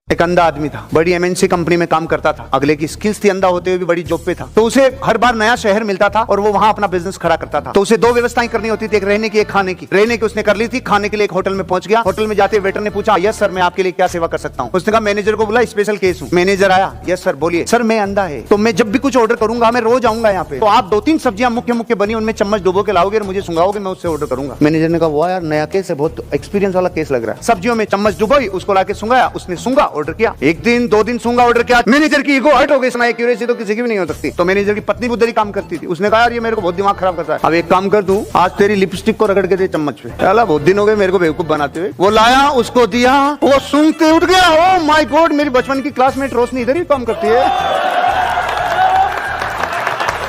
एक अंधा आदमी था, बड़ी एमएनसी कंपनी में काम करता था, अगले की स्किल्स थी, अंधा होते हुए भी बड़ी जॉब पे था। तो उसे हर बार नया शहर मिलता था और वो वहां अपना बिजनेस खड़ा करता था। तो उसे दो व्यवस्थाएं करनी होती थी, एक रहने की, एक खाने की। रहने की उसने कर ली थी, खाने के लिए एक होटल में पहुंच गया। होटल में जाते वेटर ने पूछा, यस सर मैं आपके लिए क्या सेवा कर सकता हूँ। उसने कहा मैनेजर को बोला स्पेशल केस हूँ। मैनेजर आया, यस सर बोलिए। सर मैं अंधा है तो मैं जब भी कुछ ऑर्डर करूंगा मैं रोज आऊंगा यहाँ पे, तो आप 2-3 सब्जियां मुख्य मुख्य बनी उनमें चम्मच डुबो के लाओगे और मुझे सुंगाओगे, मैं उससे ऑर्डर करूंगा। मैनेजर ने कहा वाह यार नया केस है, बहुत एक्सपीरियंस वाला केस लग रहा है। सब्जियों में चम्मच डुबोई, उसको लाके सुंगाया, उसने सुंगा ऑर्डर किया। एक दिन 2 दिन सूंगा ऑर्डर किया, मैनेजर की ईगो हर्ट हो गई, इतना एक्यूरेसी तो किसी की भी नहीं हो सकती। तो मैनेजर की पत्नी उधर ही काम करती थी, उसने कहा यार ये मेरे को बहुत दिमाग खराब करता है, अब एक काम कर तू आज तेरी लिपस्टिक को रगड़ के दे चम्मच पे। चला बहुत दिन हो गए मेरे को बेवकूफ बनाते हुए। वो लाया, उसको दिया, वो सूंघते उठ गया। ओ माय गॉड, मेरी बचपन की क्लासमेट रोशनी इधर ही काम करती है।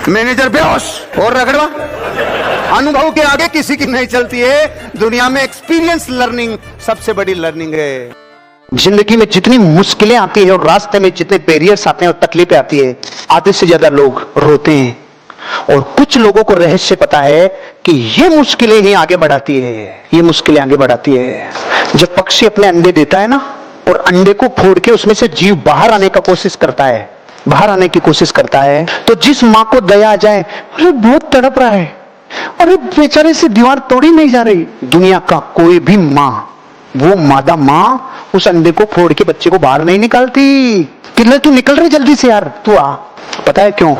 मैनेजर बेहोश और रगड़वा। अनुभव के आगे किसी की नहीं चलती है दुनिया में। एक्सपीरियंस लर्निंग सबसे बड़ी लर्निंग है। जिंदगी में जितनी मुश्किलें आती है और रास्ते में जितने बैरियर्स आते हैं और तकलीफें आती है, आधे से ज्यादा लोग रोते हैं। और कुछ लोगों को रहस्य पता है कि ये मुश्किलें ही आगे बढ़ाती है, ये मुश्किलें आगे बढ़ाती है। जब पक्षी अपने अंडे देता है ना और अंडे को फोड़ के उसमें से जीव बाहर आने का कोशिश करता है, बाहर आने की कोशिश करता है, तो जिस माँ को दया आ जाए, अरे बहुत तड़प रहा है, अरे बेचारे से दीवार तोड़ी नहीं जा रही। दुनिया का कोई भी माँ, वो मादा माँ उस अंडे को फोड़ के बच्चे को बाहर नहीं निकालती। किले तू निकल रही जल्दी से यार, तू आ। पता है क्यों?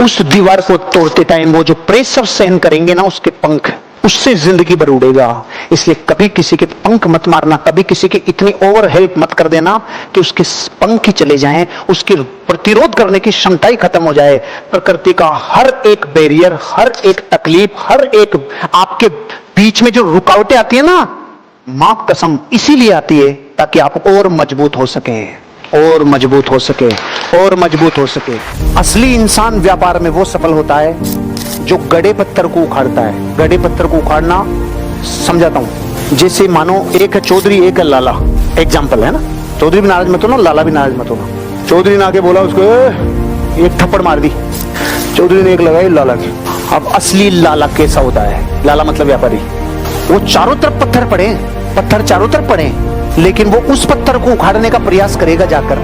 उस दीवार को तोड़ते टाइम वो जो प्रेशर सहन करेंगे ना उसके पंख, उससे जिंदगी भर उड़ेगा। इसलिए कभी किसी के पंख मत मारना, कभी किसी की इतनी ओवर हेल्प मत कर देना कि उसके पंख ही चले जाएं, उसकी प्रतिरोध करने की क्षमता ही खत्म हो जाए। प्रकृति का हर एक बैरियर, हर एक तकलीफ, हर एक आपके बीच में जो रुकावटें आती है ना, मां कसम इसीलिए आती है ताकि आप और मजबूत हो सके, और मजबूत हो सके, और मजबूत हो सके। असली इंसान व्यापार में वो सफल होता है जो गड़े पत्थर को उखाड़ता है। गड़े पत्थर को उखाड़ना समझाता हूं, जैसे मानो एक है चौधरी एक है लाला, एग्जाम्पल है ना। चौधरी भी नाराज मत होना, लाला भी नाराज मत होना। चौधरी ने आके बोला उसको एक थप्पड़ मार दी, चौधरी ने एक लगाई लाला की। अब असली लाला कैसा होता है? लाला मतलब व्यापारी। वो चारों तरफ पत्थर पड़े, पत्थर चारों तरफ पड़े, लेकिन वो उस पत्थर को उखाड़ने का प्रयास करेगा जाकर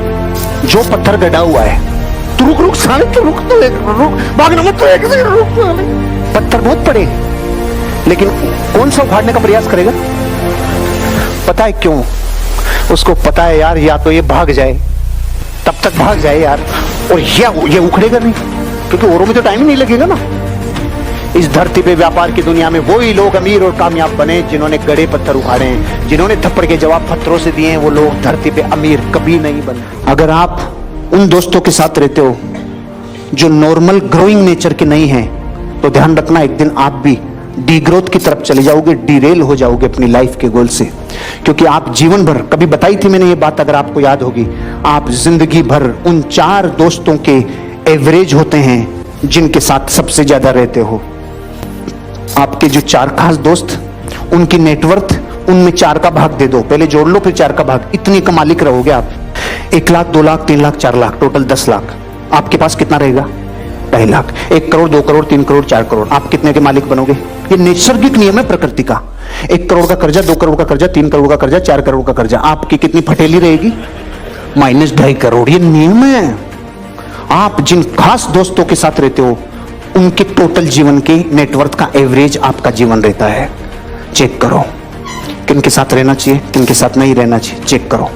जो पत्थर गड़ा हुआ है। तू रुक रुक साले, तू रुक, तो एक रुक, भागना मत, तो एक रुक साले। पत्थर बहुत पड़े, लेकिन कौन सा उखाड़ने का प्रयास करेगा? पता है क्यों? उसको पता है यार या तो ये भाग जाए, तब तक भाग जाए यार, और ये उखड़ेगा नहीं, क्योंकि औरों में तो टाइम ही नहीं लगेगा ना। इस धरती पे व्यापार की दुनिया में वही लोग अमीर और कामयाब बने जिन्होंने गड़े पत्थर उखाड़े, जिन्होंने थप्पड़ के जवाब पत्थरों से दिए। वो लोग धरती पे अमीर कभी नहीं बने। अगर आप उन दोस्तों के साथ रहते हो जो नॉर्मल ग्रोइंग नेचर के नहीं हैं, तो ध्यान रखना एक दिन आप भी डी ग्रोथ की तरफ चले जाओगे, डीरेल हो जाओगे अपनी लाइफ के गोल से। क्योंकि आप जीवन भर, कभी बताई थी मैंने ये बात अगर आपको याद होगी, आप जिंदगी भर उन 4 दोस्तों के एवरेज होते हैं जिनके साथ सबसे ज्यादा रहते हो। आपके जो 4 खास दोस्त, उनकी नेटवर्थ, उनमें 4 का भाग दे दो, पहले जोड़ लो फिर 4 का भाग, इतनी का मालिक रहोगे आप। 1 लाख, 2 लाख, 3 लाख, 4 लाख, टोटल 10 लाख। आपके पास कितना रहेगा? 2.5 लाख। 1 करोड़, 2 करोड़, 3 करोड़, 4 करोड़, आप कितने के मालिक बनोगे? ये नैसर्गिक नियम है प्रकृति का। 1 करोड़ का कर्जा, 2 करोड़ का कर्जा, 3 करोड़ का कर्जा, 4 करोड़ का कर्जा, आपकी कितनी फटेली रहेगी? -2.5 करोड़। ये नियम है। आप जिन खास दोस्तों के साथ रहते हो उनके टोटल जीवन के नेटवर्थ का एवरेज आपका जीवन रहता है। चेक करो किन के साथ रहना चाहिए, किन के साथ नहीं रहना चाहिए, चेक करो।